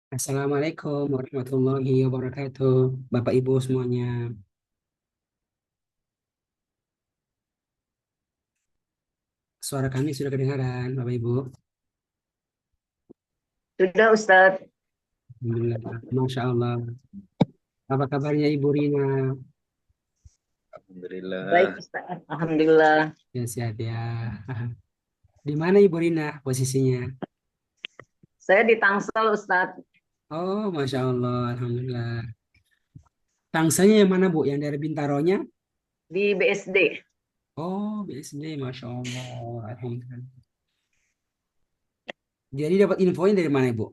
Assalamualaikum warahmatullahi wabarakatuh, Bapak Ibu semuanya. Suara kami sudah kedengaran, Bapak Ibu. Sudah Ustadz, Alhamdulillah, Masya Allah. Apa kabarnya Ibu Rina? baik Alhamdulillah. Ustadz. Alhamdulillah. Ya, sehat ya. Di mana Ibu Rina posisinya? Saya di Tangsel Ustadz, Oh, Masya Allah, Alhamdulillah. Tangsanya yang mana Bu? Yang dari Bintaronya? di BSD, Oh, BSD, Masya Allah, Alhamdulillah. Jadi dapat infonya dari mana Ibu?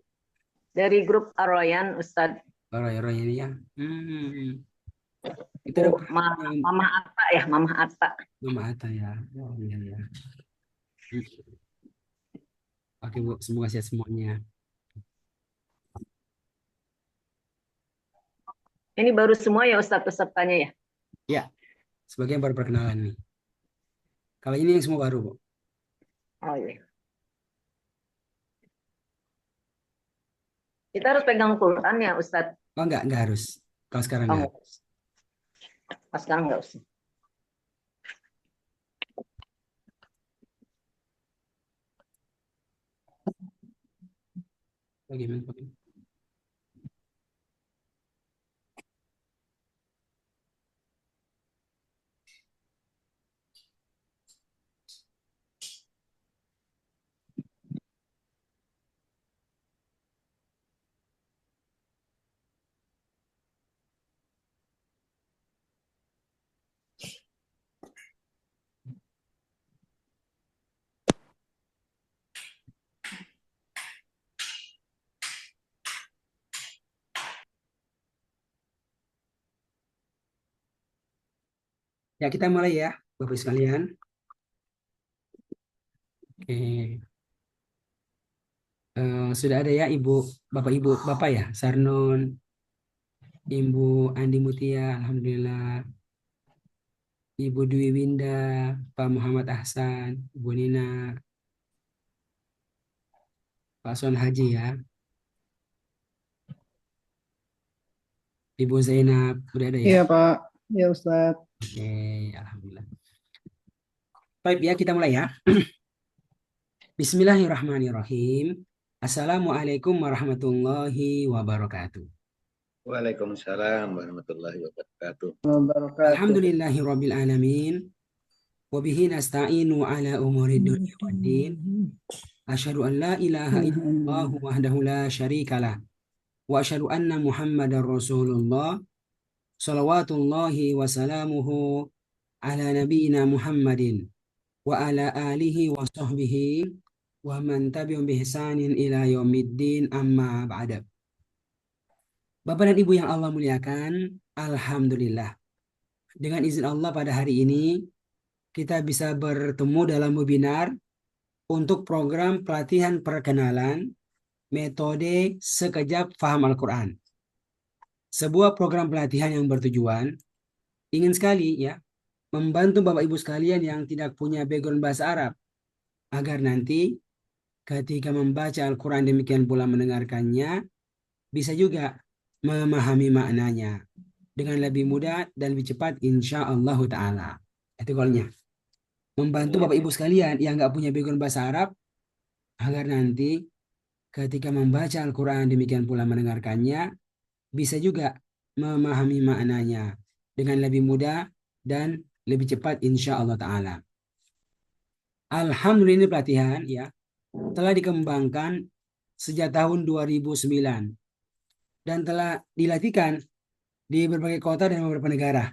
dari grup Aroyan Ustadz. Roy ini ya. Itu ada Bu, program Mama Atta ya, Mama Atta. Mama Ata ya. Oh, iya, ya. Oke Bu, semoga sehat semuanya. Ini baru semua ya Ustadz pesertanya ya. Ya, sebagian baru perkenalan nih. Kalau ini yang semua baru, Bu. Oh iya. Kita harus pegang Quran ya Ustadz. Oh, enggak harus. Kalau sekarang Oh, enggak. nggak usah. Pas sekarang nggak usah. Bagaimana, Pak? Ya, kita mulai ya, Bapak sekalian. Oke. Sudah ada ya Ibu, Bapak ya, Sarnon, Ibu Andi Mutia, Alhamdulillah. Ibu Dwi Winda, Pak Muhammad Ahsan, Ibu Nina, Pak Son Haji ya. Ibu Zainab, sudah ada ya? Iya Pak, ya Ustadz. Oke, Alhamdulillah. Baik ya, kita mulai ya. Bismillahirrahmanirrahim. Assalamualaikum warahmatullahi wabarakatuh. Waalaikumsalam warahmatullahi wabarakatuh. Wabarakatuh. Alhamdulillahi rabbil alamin. Wabihi nasta'inu ala umuri dunia waddin. Asyhadu an la ilaha illallah wahdahu la syarikalah. Wa asyhadu anna muhammadar rasulullah. Salawatullahi wa salamuhu ala nabiyyina Muhammadin. Wa ala alihi wa sahbihi. Wa man tabi'um bihsanin ila yaumiddin amma ba'da. Bapak dan Ibu yang Allah muliakan, Alhamdulillah. Dengan izin Allah pada hari ini, kita bisa bertemu dalam webinar untuk program pelatihan perkenalan metode sekejap faham Al-Quran. Sebuah program pelatihan yang bertujuan, ingin sekali ya, membantu Bapak Ibu sekalian yang tidak punya background bahasa Arab, agar nanti ketika membaca Al-Quran demikian pula mendengarkannya, bisa juga memahami maknanya dengan lebih mudah dan lebih cepat insya Allah Ta'ala. Itu goalnya. Membantu Bapak Ibu sekalian yang nggak punya background bahasa Arab, agar nanti ketika membaca Al-Quran demikian pula mendengarkannya, bisa juga memahami maknanya dengan lebih mudah dan lebih cepat insya Allah Ta'ala. Alhamdulillah ini pelatihan ya telah dikembangkan sejak tahun 2009 dan telah dilatihkan di berbagai kota dan beberapa negara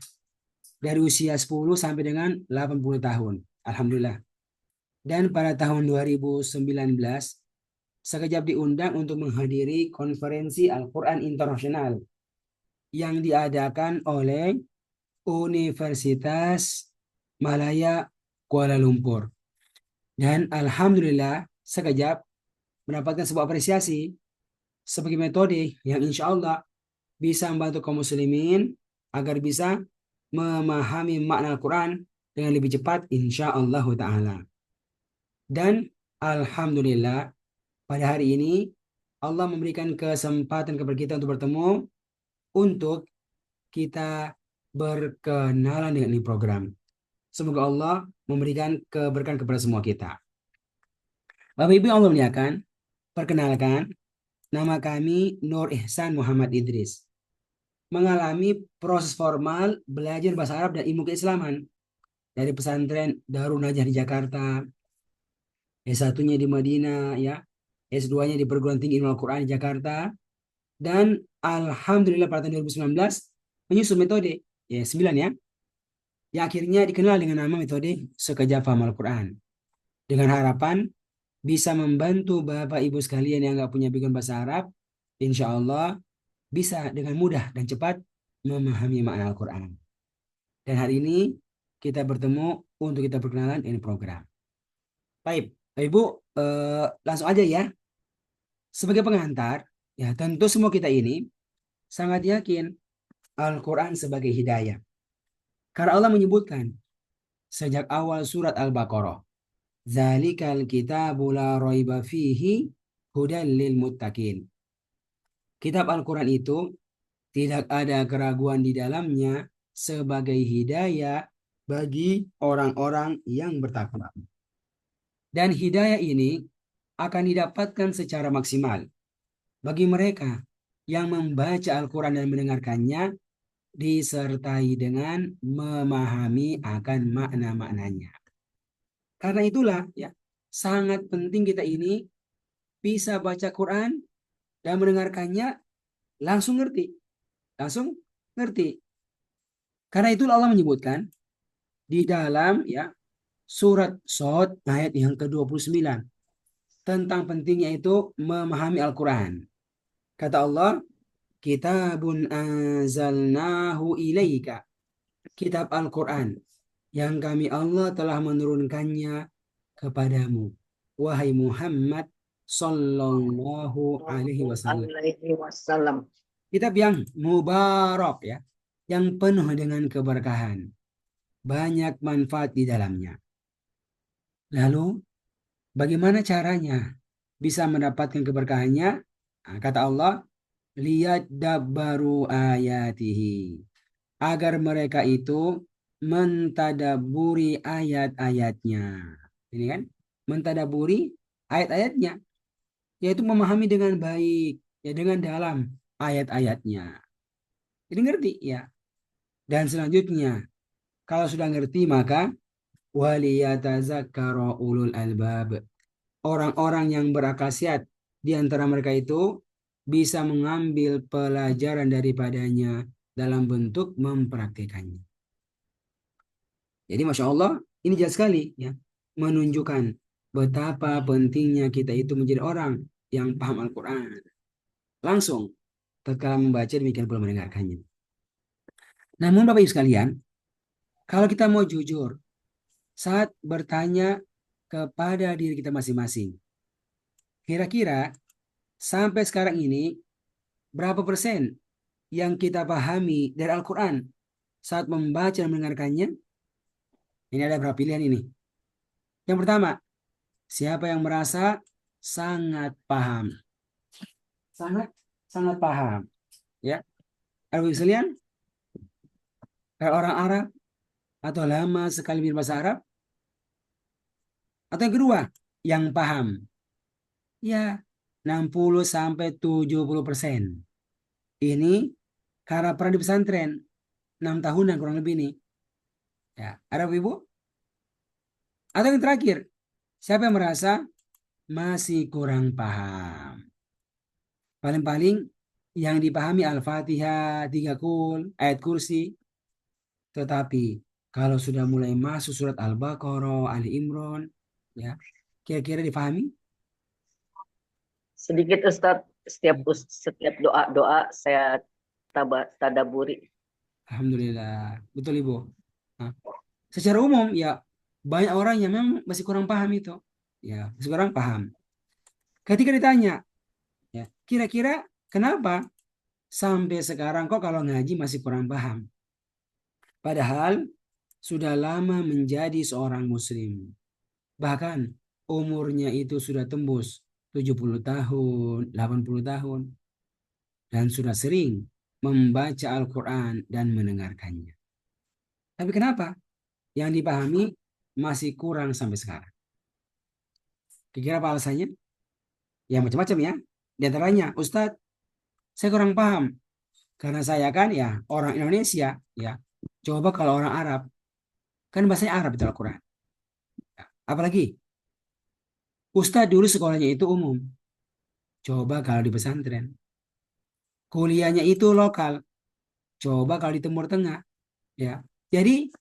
dari usia 10 sampai dengan 80 tahun. Alhamdulillah. Dan pada tahun 2019, sekejap diundang untuk menghadiri konferensi Al-Quran Internasional yang diadakan oleh Universitas Malaya Kuala Lumpur. Dan Alhamdulillah, sekejap mendapatkan sebuah apresiasi sebagai metode yang insya Allah bisa membantu kaum muslimin agar bisa memahami makna Al-Quran dengan lebih cepat insya Allah Ta'ala. Dan Alhamdulillah pada hari ini Allah memberikan kesempatan kepada kita untuk bertemu, untuk kita berkenalan dengan ini program. Semoga Allah memberikan keberkahan kepada semua kita. Bapak Ibu yang Allah muliakan, perkenalkan, nama kami Nur Ihsan Muhammad Idris. Mengalami proses formal belajar bahasa Arab dan ilmu keislaman dari pesantren Darun Najah di Jakarta, S1-nya di Madinah, ya, S2-nya di Perguruan Tinggi Ilmu Al-Quran di Jakarta, dan alhamdulillah pada tahun 2019 menyusun metode, ya 9 ya, yang akhirnya dikenal dengan nama metode Sekejap Paham Al-Quran, dengan harapan bisa membantu Bapak Ibu sekalian yang nggak punya background bahasa Arab, insya Allah bisa dengan mudah dan cepat memahami makna Al-Quran. Dan hari ini kita bertemu untuk kita perkenalan ini program. Baik, Bapak Ibu, langsung aja ya. Sebagai pengantar, ya tentu semua kita ini sangat yakin Al-Quran sebagai hidayah. Karena Allah menyebutkan sejak awal surat Al-Baqarah, Zalikal kitabu la raiba fihi hudan lil muttaqin. Kitab Al-Quran itu tidak ada keraguan di dalamnya sebagai hidayah bagi orang-orang yang bertakwa. Dan hidayah ini akan didapatkan secara maksimal bagi mereka yang membaca Al-Quran dan mendengarkannya, disertai dengan memahami akan makna-maknanya. Karena itulah ya, sangat penting kita ini bisa baca Quran dan mendengarkannya langsung ngerti. Langsung ngerti. Karena itulah Allah menyebutkan di dalam ya surat Shad ayat yang ke-29 tentang pentingnya itu memahami Al-Quran. Kata Allah, Kitabun anzalnahu ilaika. Kitab Al-Quran yang kami Allah telah menurunkannya kepadamu, wahai Muhammad sallallahu alaihi wasallam. Kitab yang mubarak ya, yang penuh dengan keberkahan, banyak manfaat di dalamnya. Lalu bagaimana caranya bisa mendapatkan keberkahannya? Nah, kata Allah, lihat dabbaru ayatihi, agar mereka itu mentadaburi ayat-ayatnya. Ini kan, mentadaburi ayat-ayatnya, yaitu memahami dengan baik, ya dengan dalam ayat-ayatnya. Jadi ngerti ya. Dan selanjutnya, kalau sudah ngerti maka waliyatazakkara ulul albab. Orang-orang yang berakal sehat di antara mereka itu bisa mengambil pelajaran daripadanya dalam bentuk mempraktikannya. Jadi Masya Allah, ini jelas sekali ya, menunjukkan betapa pentingnya kita itu menjadi orang yang paham Al-Quran. Langsung, tatkala membaca demikian pula mendengarkannya. Namun Bapak Ibu sekalian, kalau kita mau jujur, saat bertanya kepada diri kita masing-masing, kira-kira sampai sekarang ini berapa persen yang kita pahami dari Al-Quran saat membaca dan mendengarkannya? Ini ada berapa pilihan ini. Yang pertama, siapa yang merasa sangat paham? Sangat paham. Ya, Bapak sekalian, kalau orang Arab atau lama sekali berbahasa Arab? Atau yang kedua, yang paham? Ya, 60-70%. Ini karena pernah di pesantren 6 tahunan kurang lebih nih. Ya, ada Ibu? Atau yang terakhir, siapa yang merasa masih kurang paham? Paling-paling yang dipahami Al-Fatihah, 3 kul, ayat kursi. Tetapi kalau sudah mulai masuk surat Al-Baqarah, Ali Imran, ya, kira-kira dipahami? Sedikit Ustadz, setiap doa saya tadaburi. Alhamdulillah, betul Ibu. Nah, secara umum ya banyak orang yang memang masih kurang paham itu, ya masih kurang paham. Ketika ditanya, ya kira-kira kenapa sampai sekarang kok kalau ngaji masih kurang paham? Padahal sudah lama menjadi seorang muslim. Bahkan umurnya itu sudah tembus 70 tahun, 80 tahun, dan sudah sering membaca Al-Quran dan mendengarkannya. Tapi kenapa yang dipahami masih kurang sampai sekarang? Kira-kira apa alasannya? Ya macam-macam ya. Di antaranya, Ustadz, saya kurang paham. Karena saya kan ya orang Indonesia, ya. Coba kalau orang Arab, kan bahasanya Arab itu Al-Quran. Ya. Apalagi, Ustadz dulu sekolahnya itu umum. Coba kalau di pesantren. Kuliahnya itu lokal. Coba kalau di Timur Tengah. Ya. Jadi,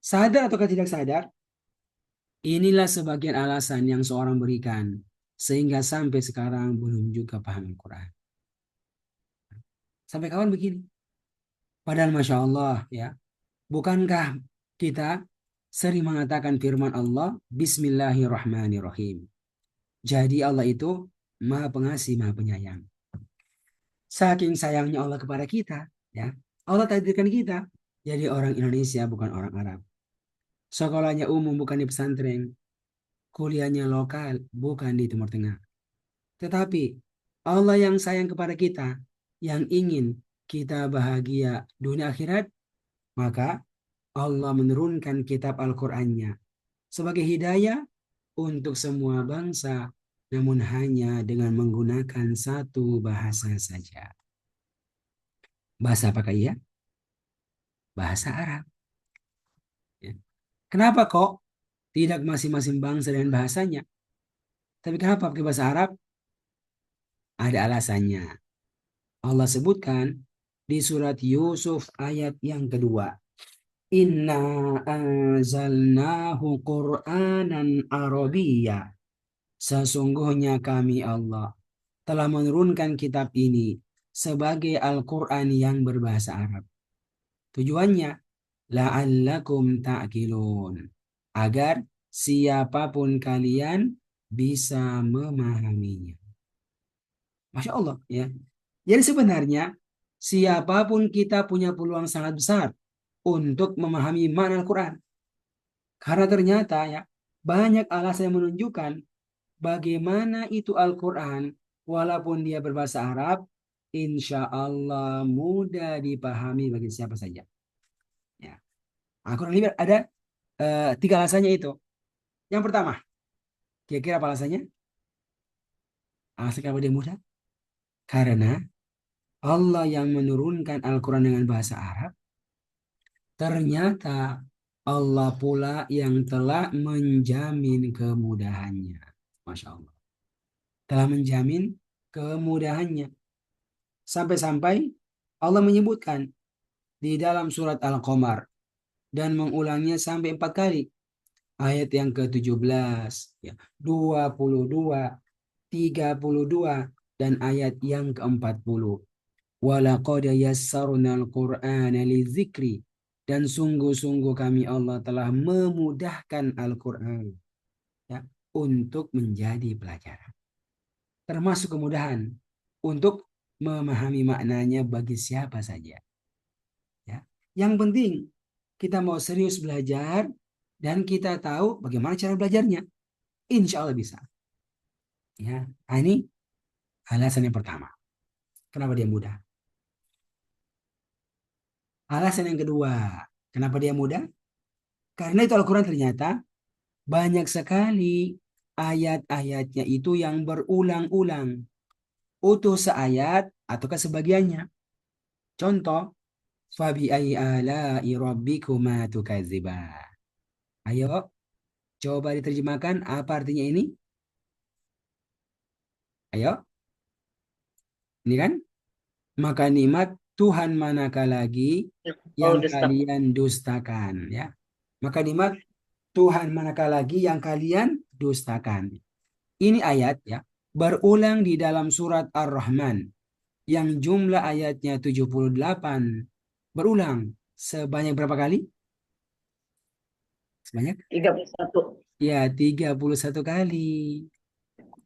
sadar atau tidak sadar, inilah sebagian alasan yang seorang berikan. Sehingga sampai sekarang belum juga paham Al-Quran. Sampai kawan begini. Padahal Masya Allah ya. Bukankah kita sering mengatakan firman Allah, Bismillahirrahmanirrahim. Jadi Allah itu Maha Pengasih, Maha Penyayang. Saking sayangnya Allah kepada kita, ya, Allah takdirkan kita jadi orang Indonesia bukan orang Arab. Sekolahnya umum bukan di pesantren, kuliahnya lokal bukan di Timur Tengah. Tetapi Allah yang sayang kepada kita, yang ingin kita bahagia dunia akhirat, maka Allah menurunkan kitab Al-Qur'annya sebagai hidayah untuk semua bangsa, namun hanya dengan menggunakan satu bahasa saja. Bahasa apakah ia? Bahasa Arab. Ya. Kenapa kok tidak masing-masing bangsa dengan bahasanya? Tapi kenapa pakai bahasa Arab? Ada alasannya. Allah sebutkan di surat Yusuf ayat yang kedua. Inna anzalnahu Qur'anan Arabiyya. Sesungguhnya kami Allah telah menurunkan kitab ini sebagai Al-Quran yang berbahasa Arab. Tujuannya, la'allakum ta'qilun. Agar siapapun kalian bisa memahaminya. Masya Allah ya. Jadi sebenarnya siapapun kita punya peluang sangat besar untuk memahami makna Al-Quran. Karena ternyata ya banyak alasan yang menunjukkan bagaimana itu Al-Quran walaupun dia berbahasa Arab, insya Allah mudah dipahami bagi siapa saja. Ya. Al-Quran ini ada 3 alasannya itu. Yang pertama, kira-kira apa alasannya? Alasan kenapa dia mudah? Karena Allah yang menurunkan Al-Quran dengan bahasa Arab, ternyata Allah pula yang telah menjamin kemudahannya. Masya Allah. Telah menjamin kemudahannya. Sampai-sampai Allah menyebutkan di dalam surat Al-Qamar dan mengulangnya sampai 4 kali. Ayat yang ke-17, ya, 22, 32, dan ayat yang ke-40. Walaqad yassarnal Qur'ana lidzikri. Dan sungguh-sungguh kami Allah telah memudahkan Al-Quran ya, untuk menjadi pelajaran. Termasuk kemudahan untuk memahami maknanya bagi siapa saja. Ya. Yang penting kita mau serius belajar dan kita tahu bagaimana cara belajarnya. Insya Allah bisa. Ya, ini alasan yang pertama. Kenapa dia mudah? Alasan yang kedua, kenapa dia mudah? Karena itu Al-Quran ternyata banyak sekali ayat-ayatnya itu yang berulang-ulang. Utuh seayat ataukah sebagiannya. Contoh, fabi ayyi ala'i rabbikuma tukadziban. Ayo, coba diterjemahkan apa artinya ini? Ayo. Ini kan? Maka nikmat Tuhan manakah lagi yang kalian dustakan, ya. Maka nikmat Tuhan manakah lagi yang kalian dustakan. Ini ayat ya berulang di dalam surat Ar-Rahman yang jumlah ayatnya 78. Berulang sebanyak berapa kali? Sebanyak? 31. Ya, 31 kali.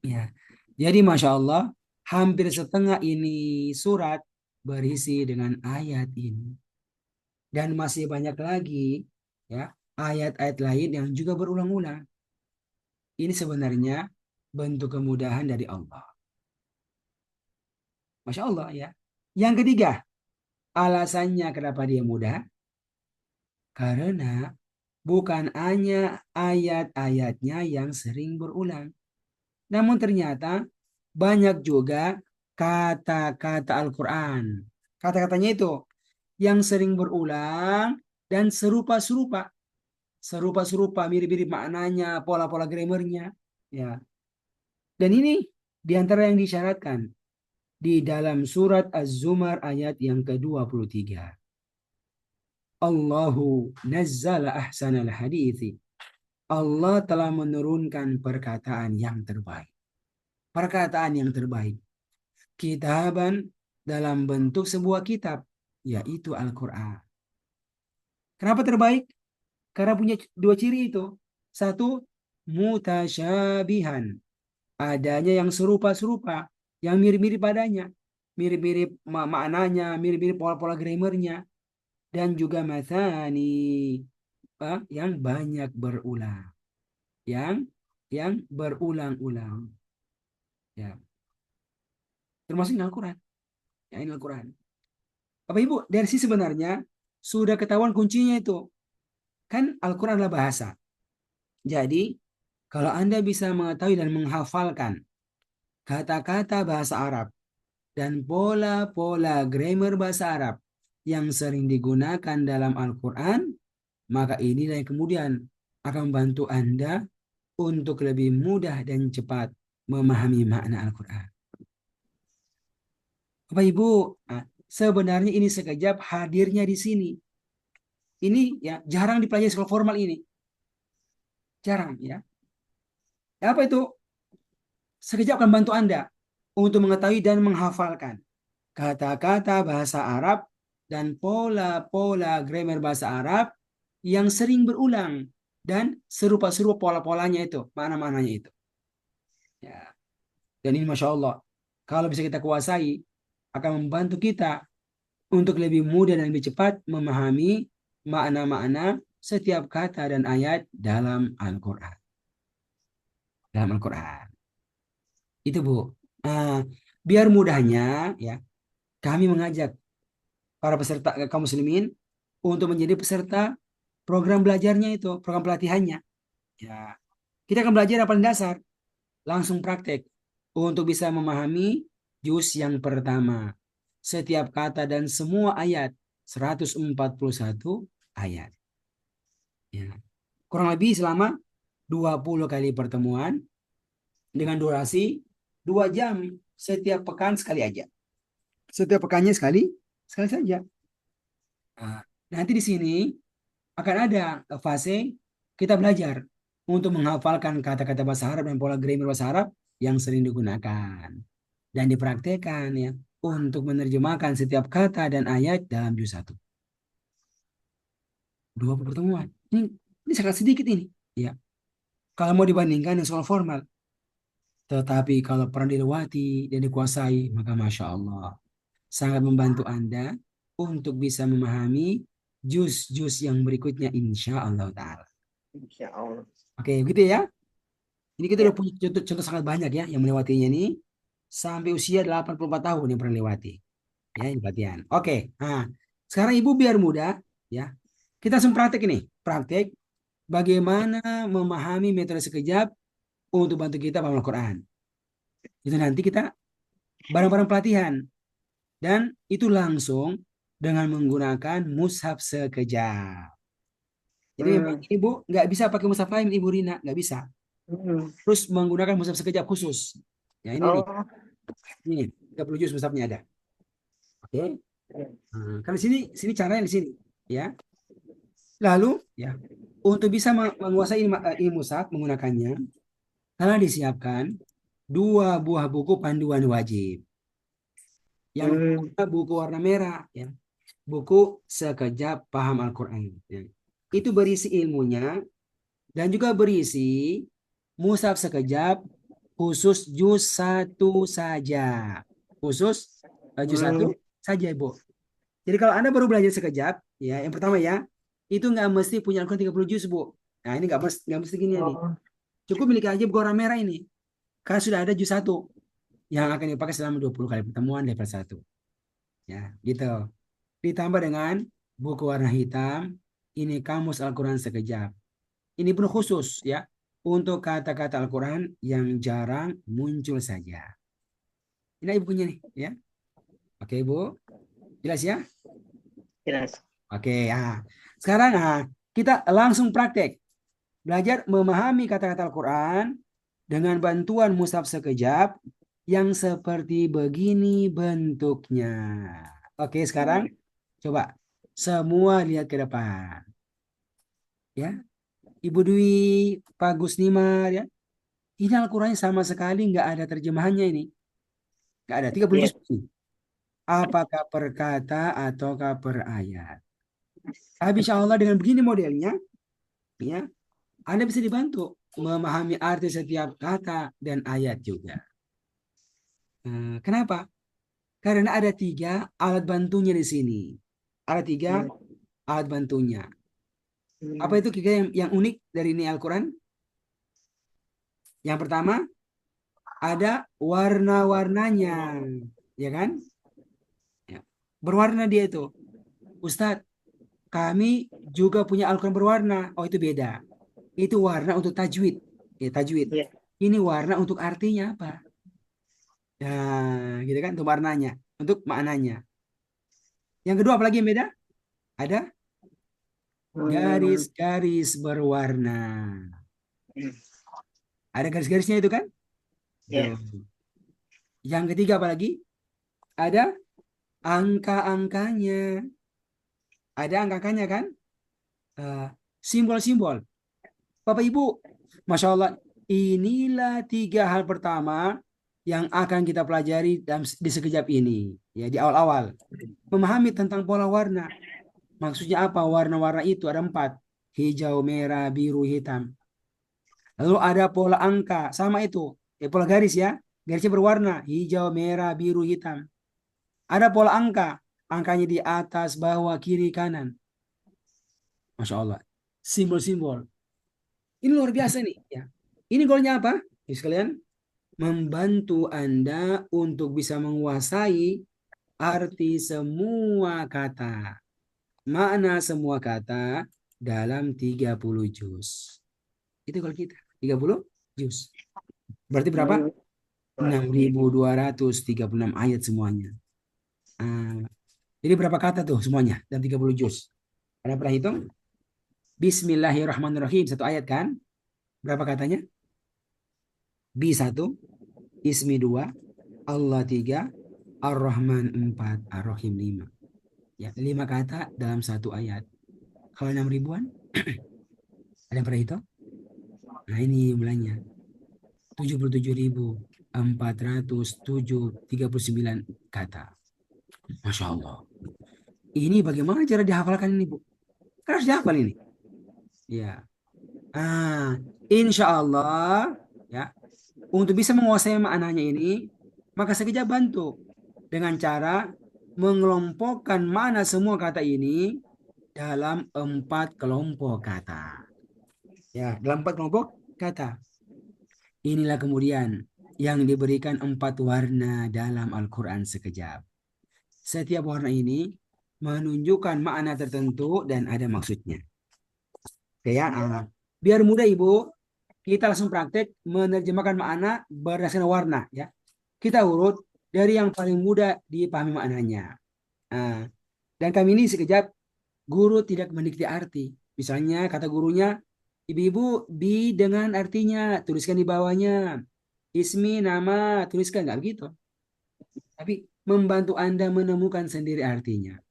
Ya. Jadi Masya Allah, hampir setengah ini surat berisi dengan ayat ini. Dan masih banyak lagi ya ayat-ayat lain yang juga berulang-ulang. Ini sebenarnya bentuk kemudahan dari Allah. Masya Allah ya. Yang ketiga, alasannya kenapa dia mudah? Karena bukan hanya ayat-ayatnya yang sering berulang. Namun ternyata banyak juga kata-kata Al-Quran. Kata-katanya itu yang sering berulang dan serupa-serupa. Serupa-serupa, mirip-mirip maknanya, pola-pola grammarnya. Ya. Dan ini diantara yang disyaratkan di dalam surat Az-Zumar ayat yang ke-23. Allahu nazzala ahsanal hadithi. Allah telah menurunkan perkataan yang terbaik. Perkataan yang terbaik. Kitaban dalam bentuk sebuah kitab, yaitu Al-Quran. Kenapa terbaik? Karena punya dua ciri itu. Satu, mutasyabihan. Adanya yang serupa-serupa, yang mirip-mirip padanya. Mirip-mirip maknanya, mirip-mirip pola-pola grammarnya. Dan juga mathani, yang banyak berulang. Yang berulang-ulang. Ya. Termasuk ini Al-Quran. Ya, ini Al-Quran. Bapak Ibu, dari sini sebenarnya sudah ketahuan kuncinya itu. Kan Al-Quran adalah bahasa. Jadi, kalau Anda bisa mengetahui dan menghafalkan kata-kata bahasa Arab dan pola-pola grammar bahasa Arab yang sering digunakan dalam Al-Quran, maka inilah yang kemudian akan membantu Anda untuk lebih mudah dan cepat memahami makna Al-Quran. Bapak Ibu, sebenarnya ini sekejap hadirnya di sini. Ini ya jarang dipelajari sekolah formal ini. Jarang ya. Apa itu? Sekejap akan bantu Anda untuk mengetahui dan menghafalkan kata-kata bahasa Arab dan pola-pola grammar bahasa Arab yang sering berulang dan serupa-serupa pola-polanya itu, mana-mananya itu. Ya. Dan ini Masya Allah, kalau bisa kita kuasai, akan membantu kita untuk lebih mudah dan lebih cepat memahami makna-makna setiap kata dan ayat dalam Al-Quran. Dalam Al-Quran. Itu Bu. Biar mudahnya ya, kami mengajak para peserta kaum muslimin untuk menjadi peserta program belajarnya itu, program pelatihannya. Ya. Kita akan belajar yang paling dasar, langsung praktek untuk bisa memahami juz yang pertama. Setiap kata dan semua ayat, 141 ayat. Ya. Kurang lebih selama 20 kali pertemuan dengan durasi 2 jam setiap pekan sekali aja. Setiap pekannya sekali saja. Nah, nanti di sini akan ada fase kita belajar untuk menghafalkan kata-kata bahasa Arab dan pola grammar bahasa Arab yang sering digunakan dan dipraktekkan ya untuk menerjemahkan setiap kata dan ayat dalam juz 1. 20 pertemuan. Ini sangat sedikit ini, ya. Kalau mau dibandingkan dengan soal formal. Tetapi kalau pernah dilewati dan dikuasai, maka Masya Allah. Sangat membantu Anda untuk bisa memahami juz-juz yang berikutnya insya Allah ta'ala. Insya Allah. Oke, begitu ya. Ini kita Ya. udah punya contoh sangat banyak ya yang melewatinya ini. Sampai usia 84 tahun yang pernah lewati. Ya, ini pelatihan. Oke, nah sekarang Ibu biar mudah ya. Kita langsung praktek ini. Praktek bagaimana memahami metode sekejap untuk bantu kita paham Al-Quran. Itu nanti kita bareng-bareng pelatihan. Dan itu langsung dengan menggunakan mushaf sekejap. Jadi memang Ibu nggak bisa pakai mushaf lain, Ibu Rina. Nggak bisa. Terus menggunakan mushaf sekejap khusus. Ya ini nih. Ini 30 juz mushafnya ada. Oke. Kan di sini caranya di sini. Ya. Lalu ya untuk bisa menguasai ini mushaf menggunakannya, telah disiapkan 2 buah buku panduan wajib. Yang pertama buku warna merah, ya, buku Sekejap Paham Al-Quran. Ya. Itu berisi ilmunya dan juga berisi mushaf sekejap khusus juz 1 saja. Khusus juz 1 saja, Ibu. Jadi kalau Anda baru belajar sekejap, ya, yang pertama ya, itu nggak mesti punya Al-Quran 30 juz, Bu. Nah, ini nggak mesti gini nih. Cukup miliki aja buku warna merah ini. Kan sudah ada juz 1 yang akan dipakai selama 20 kali pertemuan level 1. Ya, gitu. Ditambah dengan buku warna hitam, ini kamus Al-Quran sekejap. Ini pun khusus ya untuk kata-kata Al-Quran yang jarang muncul saja. Ini bukunya nih ya. Oke Ibu, jelas ya? Jelas. Oke ya. Sekarang kita langsung praktek. Belajar memahami kata-kata Al-Quran dengan bantuan mushaf sekejap yang seperti begini bentuknya. Oke, sekarang coba semua lihat ke depan. Ya, Ibu Dwi, Pak Gusnimar ya. Ini Al-Quran sama sekali nggak ada terjemahannya ini. Nggak ada, 30 Iya. juz ini. Apakah per kata ataukah per ayat? Tapi insya Allah dengan begini modelnya, ya, Anda bisa dibantu memahami arti setiap kata dan ayat juga. Kenapa? Karena ada 3 alat bantunya di sini. Ada 3 alat bantunya. Apa itu yang unik dari ini Al-Quran? Yang pertama, ada warna-warnanya. Ya kan? Ya. Berwarna dia itu. Ustadz, kami juga punya Al-Quran berwarna. Oh, itu beda. Itu warna untuk tajwid. Ya, tajwid. Iya. Ini warna untuk artinya apa? Nah, gitu kan? Untuk warnanya. Untuk maknanya. Yang kedua, apalagi yang beda? Ada garis-garis berwarna. Ada garis-garisnya itu kan? Iya. Tuh. Yang ketiga apalagi? Ada angka-angkanya. Ada angka-angkanya kan? Simbol-simbol. Bapak Ibu, Masya Allah, inilah 3 hal pertama yang akan kita pelajari di sekejap ini. Ya, di awal-awal. Memahami tentang pola warna. Maksudnya apa? Warna-warna itu ada 4. Hijau, merah, biru, hitam. Lalu ada pola angka. Sama itu. Pola garis ya. Garisnya berwarna. Hijau, merah, biru, hitam. Ada pola angka. Angkanya di atas, bawah, kiri, kanan. Masya Allah. Simbol-simbol. Ini luar biasa nih. Ya. Ini goalnya apa? Ini sekalian. Membantu Anda untuk bisa menguasai arti semua kata. Makna semua kata dalam 30 juz. Itu kalau kita. 30 juz. Berarti berapa? 6.236 ayat semuanya. Jadi berapa kata tuh semuanya dalam 30 juz? Ada pernah hitung? Bismillahirrahmanirrahim. 1 ayat kan? Berapa katanya? Bi 1, Ismi 2, Allah 3, Ar-Rahman 4, Ar-Rahim 5. Ya, 5 kata dalam 1 ayat. Kalau 6 ribuan? Ada yang pernah hitung? Nah ini jumlahnya. 77.439 kata. Masya Allah. Ini bagaimana cara dihafalkan ini, Bu? Kan harus dihafal ini. Ya. Insya Allah ya. Untuk bisa menguasai maknanya ini, maka sekejap bantu dengan cara mengelompokkan mana semua kata ini dalam 4 kelompok kata. Ya, dalam 4 kelompok kata. Inilah kemudian yang diberikan 4 warna dalam Al-Quran sekejap. Setiap warna ini menunjukkan makna tertentu dan ada maksudnya. Oke ya, biar mudah Ibu, kita langsung praktek menerjemahkan makna berdasarkan warna ya. Kita urut dari yang paling mudah dipahami maknanya. Dan kami ini sekejap guru tidak mendikte arti. Misalnya kata gurunya, ibu-ibu bi dengan artinya tuliskan di bawahnya. Ismi nama tuliskan nggak begitu. Tapi membantu Anda menemukan sendiri artinya.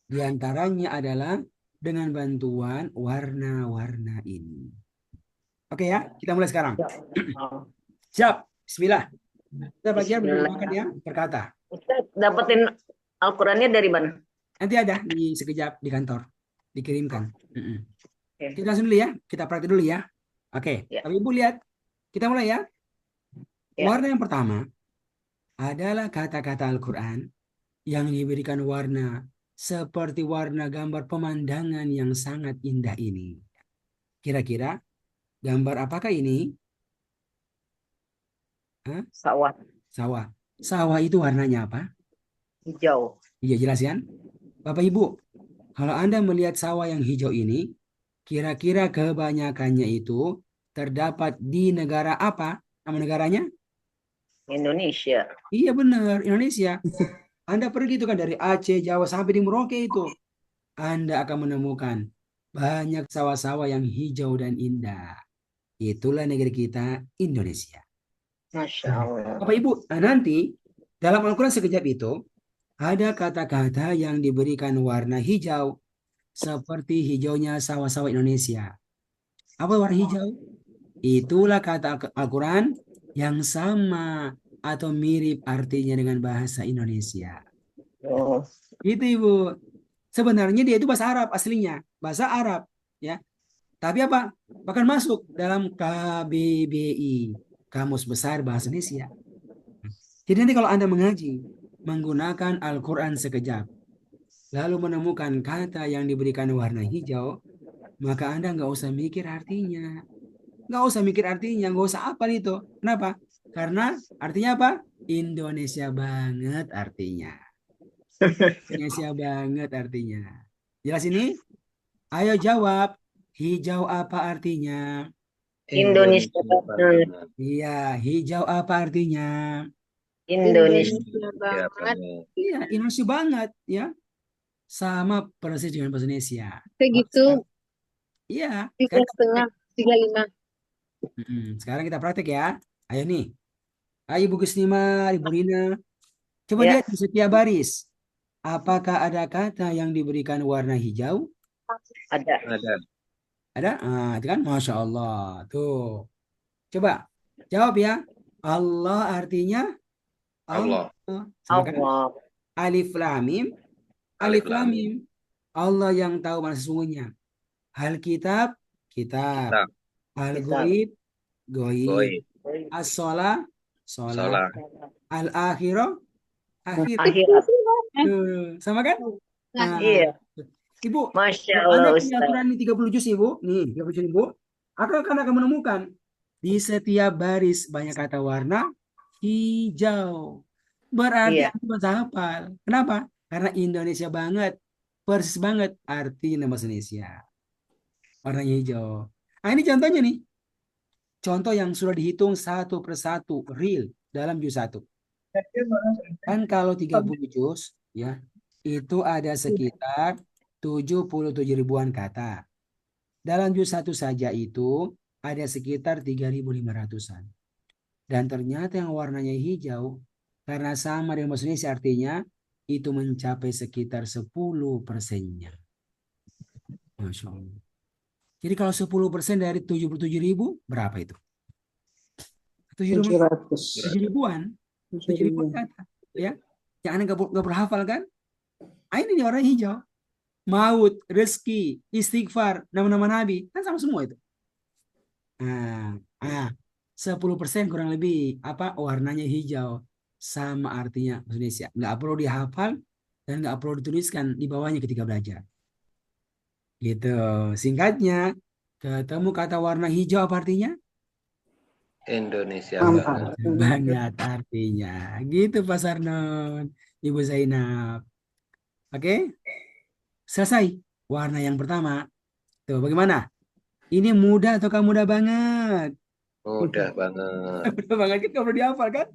Di antaranya adalah dengan bantuan warna-warna ini. Oke ya, kita mulai sekarang. Siap, bismillah. Kita belajar menerjemahkan ya, berkata. Ustaz, dapetin Al-Qurannya dari mana? Nanti ada di sekejap di kantor, dikirimkan. Oke. Kita langsung dulu ya, kita praktik dulu ya. Oke, Ya. Ibu lihat, kita mulai ya. Ya. Warna yang pertama adalah kata-kata Al-Quran yang diberikan warna seperti warna gambar pemandangan yang sangat indah ini. Kira-kira gambar apakah ini? Hah? Sawah Sawah. Sawah itu warnanya apa? hijau. Iya jelas kan? Bapak Ibu, kalau Anda melihat sawah yang hijau ini, kira-kira kebanyakannya itu terdapat di negara apa? Nama negaranya? Indonesia. Iya benar, Indonesia. Anda pergi itu kan dari Aceh, Jawa sampai di Merauke itu. Anda akan menemukan banyak sawah-sawah yang hijau dan indah. Itulah negeri kita, Indonesia. Masya Allah. Bapak Ibu, nanti dalam Al-Quran sekejap itu ada kata-kata yang diberikan warna hijau seperti hijaunya sawah-sawah Indonesia. Apa warna hijau? Itulah kata Al-Quran yang sama atau mirip artinya dengan bahasa Indonesia. Oh, Itu Ibu. Sebenarnya dia itu bahasa Arab aslinya, bahasa Arab, ya. Tapi apa? Bahkan masuk dalam KBBI, Kamus Besar Bahasa Indonesia. Jadi nanti kalau Anda mengaji menggunakan Al-Quran sekejap, lalu menemukan kata yang diberikan warna hijau, maka Anda nggak usah mikir artinya. Nggak usah mikir artinya, nggak usah apa itu. Kenapa? Karena artinya apa? Indonesia banget artinya. Indonesia banget artinya. Jelas ini? Ayo jawab. Hijau apa artinya? Indonesia banget. Iya, hijau apa artinya? Indonesia. Indonesia banget. Iya, Indonesia banget ya. Sama persis dengan bahasa Indonesia. Kayak gitu, Iya, tiga sekarang, setengah, 35. sekarang kita praktek ya. Ayo nih. Ayo Ibu Gusnima, Ibu Rina. Coba Ya. lihat di setiap baris. Apakah ada kata yang diberikan warna hijau? Ada. Ada. Ada? Ah, itu kan? Masya Allah. Tuh. Coba. Jawab ya. Allah artinya? Allah. Sama kan? Allah. Alif Lam Mim. Alif Lam Mim. Allah yang tahu mana sesungguhnya. Alkitab, kitab. Kitab. Al-Ghaib, Ghaib. Goib. As-Sholah, Sholat. Sholat. Al-Akhirah, Akhir. Akhirat. Tuh, sama kan? Nah, Iya. Ibu, Masya kalau Anda Allah punya Ustaz. Al-Quran ini 30 juz Ibu, nih 30 juz Ibu, akan menemukan di setiap baris banyak kata warna hijau. Berarti Iya. Anda bisa hafal. Kenapa? Karena Indonesia banget, persis banget arti nama Indonesia. Warnanya hijau. Nah ini contohnya nih. Contoh yang sudah dihitung satu persatu real dalam juz 1. Kan kalau 30 juz ya, itu ada sekitar 77 ribuan kata. Dalam juz 1 saja itu ada sekitar 3.500-an. Dan ternyata yang warnanya hijau karena sama dengan bahasa Indonesia artinya itu mencapai sekitar 10%-nya. Masya Allah. Jadi kalau 10% dari 77.000 berapa itu? 700. 7 ribuan. 7 ribuan kata. Ya. Yang Anda nggak berhafal kan? Ah, ini nih warna hijau. Maut, rezeki, istighfar, nama-nama Nabi. Kan sama semua itu. Nah, 10% kurang lebih apa warnanya hijau. Sama artinya bahasa Indonesia. Nggak perlu dihafal dan nggak perlu dituliskan di bawahnya ketika belajar. Gitu. Singkatnya, ketemu kata warna hijau apa artinya? Indonesia Mantap. banget. Banget artinya. Gitu Pak Sarnon, Ibu Zainab. Oke? Selesai. Warna yang pertama. Tuh, bagaimana? Ini mudah atau kamu mudah banget? Mudah banget. Mudah banget kan kalau dihafal kan?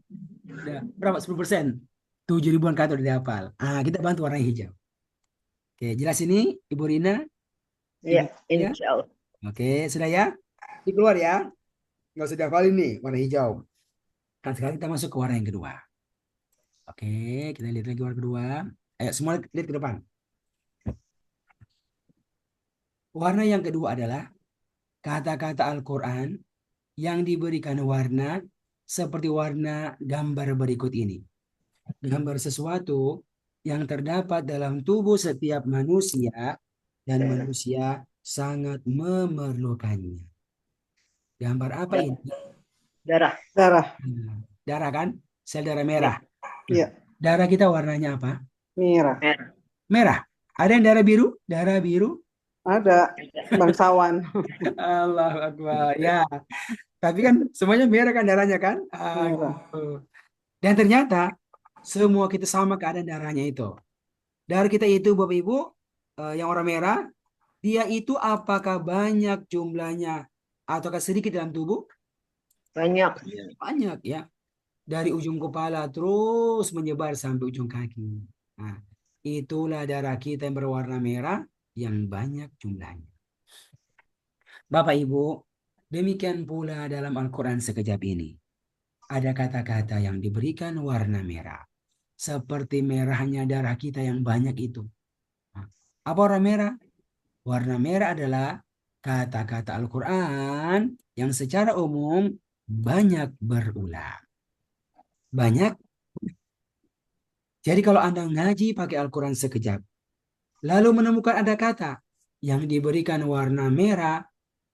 Udah. Berapa? 10%. 7 ribuan kata udah dihafal. Kita bantu warna hijau. Oke, jelas ini Ibu Rina? Iya. Ya? Insya Allah. Oke, sudah ya? Ini keluar ya. Nggak usah dihafalin nih, warna hijau. Kan sekarang kita masuk ke warna yang kedua. Oke, kita lihat lagi warna kedua. Ayo, semua lihat ke depan. Warna yang kedua adalah kata-kata Al-Quran yang diberikan warna seperti warna gambar berikut ini. Gambar sesuatu yang terdapat dalam tubuh setiap manusia dan manusia sangat memerlukannya. Gambar apa ini? Darah. Darah. Darah kan? Sel darah merah. Iya. Darah kita warnanya apa? Merah. Merah. Ada yang darah biru? Darah biru? Ada. Bangsawan. Allahu Akbar. Ya. Tapi kan semuanya merah kan darahnya kan? Merah. Gitu. Dan ternyata semua kita sama keadaan darahnya itu. Darah kita itu Bapak Ibu, yang warna merah, dia itu apakah banyak jumlahnya ataukah sedikit dalam tubuh? Banyak. Banyak ya. Dari ujung kepala terus menyebar sampai ujung kaki. Nah, itulah darah kita yang berwarna merah yang banyak jumlahnya. Bapak Ibu, demikian pula dalam Al-Quran sekejap ini. Ada kata-kata yang diberikan warna merah. Seperti merahnya darah kita yang banyak itu. Nah, apa warna merah? Warna merah adalah kata-kata Al-Quran yang secara umum banyak berulang. Banyak. Jadi kalau Anda ngaji pakai Al-Quran sekejap, lalu menemukan ada kata yang diberikan warna merah,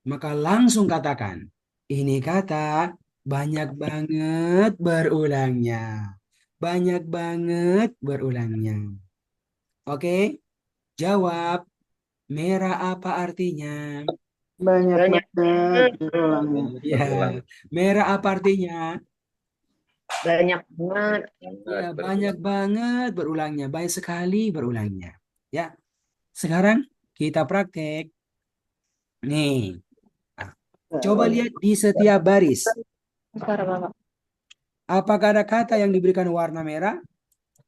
maka langsung katakan, ini kata banyak banget berulangnya. Banyak banget berulangnya. Oke, jawab. Merah apa artinya? Banyak Banyak. banget berulangnya. Ya, merah apa artinya? Banyak banget. Ya, banyak banget berulangnya. Banyak sekali berulangnya. Ya, sekarang kita praktek. Nih, coba lihat di setiap baris. Apakah ada kata yang diberikan warna merah?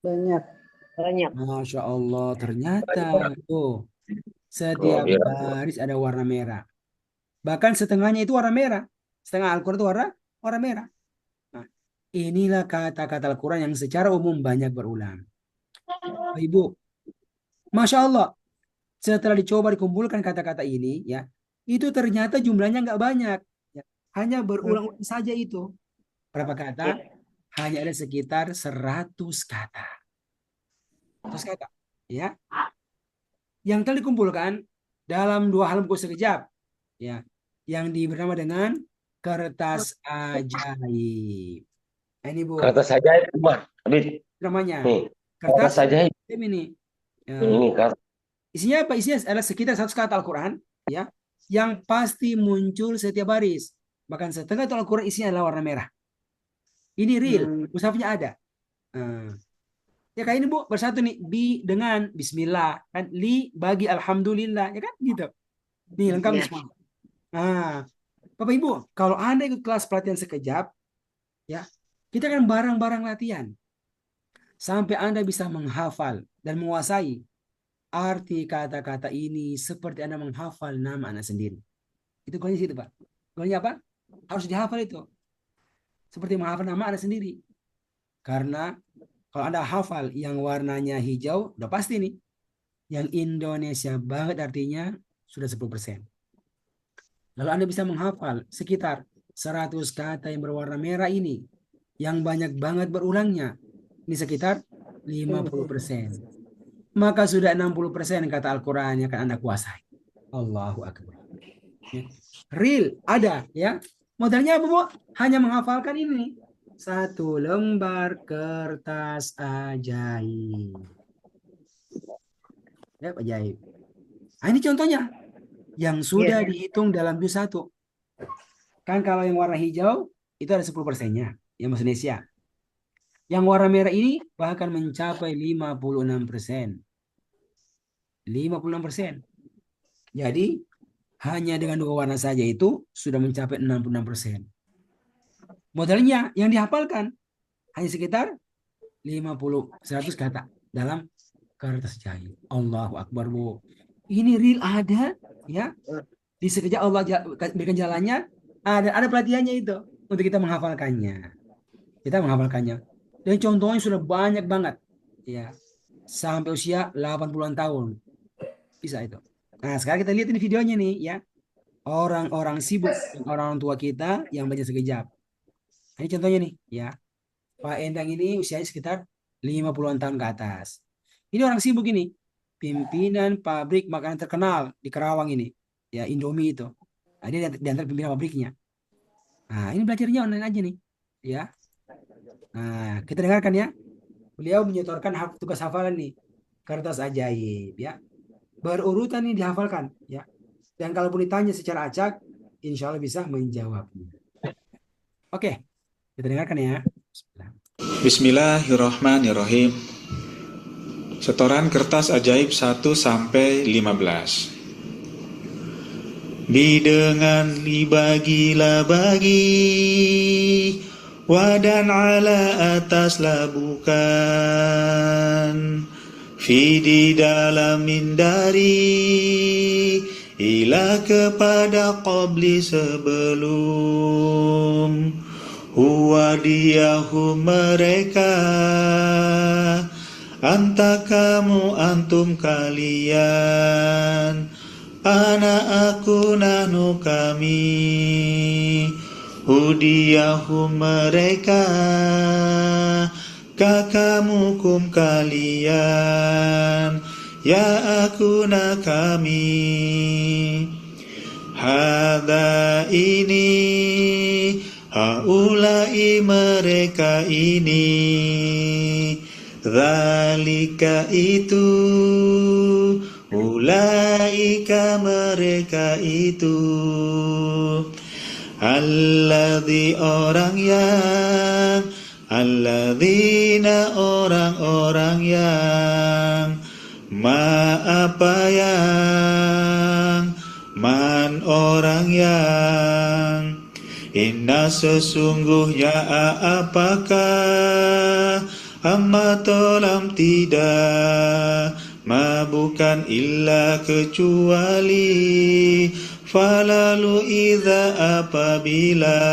Banyak. Banyak. Masya Allah, ternyata tuh setiap Oh, ya. baris ada warna merah. Bahkan setengahnya itu warna merah. Setengah Al-Quran itu warna merah. Nah, inilah kata-kata Al-Quran yang secara umum banyak berulang. Ibu, Masya Allah, setelah dicoba dikumpulkan kata-kata ini, ya, itu ternyata jumlahnya nggak banyak. Ya, hanya berulang-ulang saja itu. Berapa kata? Hanya ada sekitar 100 kata. 100 kata. Ya, yang telah dikumpulkan dalam 2 halaman buku sekejap. Ya, yang bernama dengan kertas ajaib. Nah, ini Bu, Kata saja itu mah. Habis. namanya Nih, kata kertas saja itu. ajaib ini. Ya, Ini kata. isinya apa? Isinya adalah sekitar 100 kata Al-Quran, ya, yang pasti muncul setiap baris. Bahkan setengah itu Al-Quran isinya adalah warna merah. Ini real, mushafnya ada. Nah, ya kayak ini Bu, bersatu nih, dengan Bismillah, kan, bagi Alhamdulillah, ya kan, gitu. Nih lengkap Ya. semua. Nah, Bapak Ibu, kalau Anda ikut kelas pelatihan sekejap, ya, kita kan bareng-bareng latihan sampai Anda bisa menghafal dan menguasai arti kata-kata ini seperti Anda menghafal nama Anda sendiri. Itu golnya situ, Pak. Golnya apa? Harus dihafal itu. Seperti menghafal nama Anda sendiri. Karena kalau Anda hafal yang warnanya hijau, udah pasti nih. Yang Indonesia banget artinya sudah 10%. Lalu Anda bisa menghafal sekitar 100 kata yang berwarna merah ini. Yang banyak banget berulangnya. Ini sekitar 50%. Maka sudah 60% kata Al-Quran yang akan Anda kuasai. Allahu Akbar. Ya. Real ada ya. Modalnya apa Bu? Hanya menghafalkan ini. 1 lembar kertas ajaib. Ya, ajaib. Nah, ini contohnya yang sudah dihitung dalam juz 1. Kan kalau yang warna hijau itu ada 10%-nya yang bahasa Indonesia. Yang warna merah ini bahkan mencapai 56%. 56%. Jadi hanya dengan 2 warna saja itu sudah mencapai 66%. Modalnya yang dihafalkan hanya sekitar 100 kata dalam kertas jahit. Allahu Akbar Bu. Ini real ada ya. Di sekejap Allah berikan jalannya, ada pelatihannya itu untuk kita menghafalkannya. Kita menghafalkannya. Dan contohnya sudah banyak banget. Ya. Sampai usia 80-an tahun. Bisa itu. Nah, sekarang kita lihat ini videonya nih ya. Orang-orang sibuk, orang tua kita yang baca sekejap. Ini contohnya nih ya. Pak Endang ini usianya sekitar 50-an tahun ke atas. Ini orang sibuk ini. Pimpinan pabrik makanan terkenal di Kerawang ini. Ya, Indomie itu. Nah, dia di antara pimpinan pabriknya. Nah, ini belajarnya online aja nih. Ya. Nah, kita dengarkan ya. Beliau menyetorkan tugas hafalan nih. Kertas ajaib ya. Berurutan nih dihafalkan ya. Dan kalaupun ditanya secara acak, insya Allah bisa menjawabnya. Oke, kita dengarkan ya. Bismillah. Bismillahirrahmanirrahim. Setoran kertas ajaib 1 sampai 15. Bidengan dibagilah bagi, wadan ala ataslah bukan, di dalamin dari, ila kepada qabli sebelum, huwa diyahu mereka, anta kamu antum kalian, ana aku nahnu kami, hudiyahu mereka, kakamu kum kalian, ya aku na kami. Hada ini, haulai mereka ini, zalika itu, ulaika mereka itu, alladzi orang yang, alladzina orang-orang yang, ma apa yang, man orang yang, inna sesungguhnya apakah, amma tolam tidak, ma bukan illa kecuali, falalu idza apabila,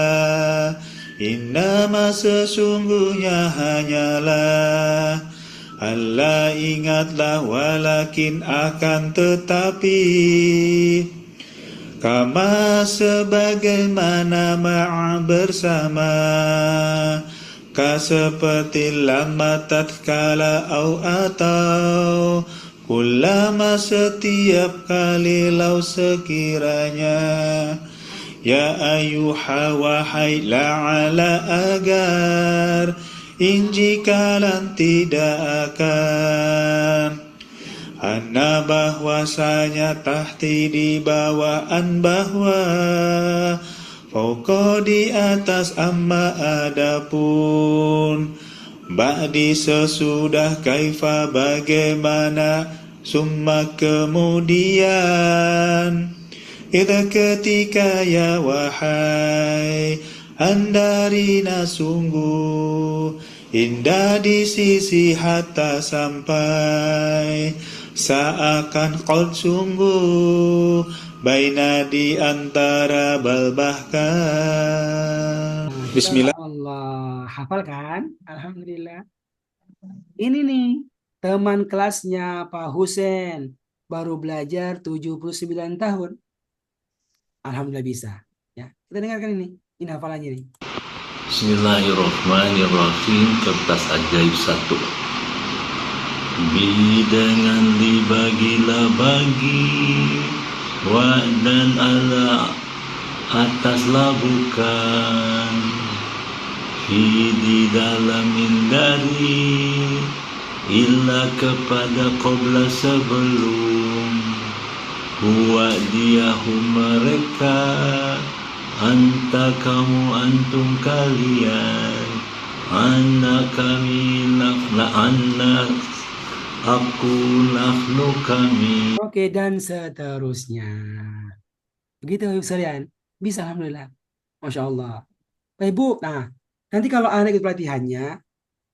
innama sesungguhnya hanyalah, Allah ingatlah walakin akan tetapi, kama sebagaimana ma'a bersama, ka seperti lama tatkala au atau, kullama setiap kali lau sekiranya, ya ayuha wahai la'ala agar, injikalan tidak akan, anna bahwasanya tahti di bawaan bahwa, fauqa di atas amma adapun, ba'di sesudah kaifa bagaimana, summa kemudian, idza ketika ya wahai, andarina sungguh, indah di sisi hatta sampai, seakan qad sungguh, baina di antara bal bahkan. Bismillah. Allah, hafal kan? Alhamdulillah. Ini nih, teman kelasnya Pak Husen, baru belajar 79 tahun. Alhamdulillah bisa. Ya, kita dengarkan ini. Ini hafalannya nih. Bismillahirrahmanirrahim. Kertas ajaib 1. Bidangan dibagilah bagi, dan ala ataslah bukan, di dalamin dari, illa kepada qabla sebelum, huwa diahu mereka, anta kamu antum kalian, anna kami nafna anna aku nahnu kami. Oke, dan seterusnya. Begitu Ibu sekalian. Bisa alhamdulillah. Masya Allah. Baik Bu, nah nanti kalau anak ikut pelatihannya,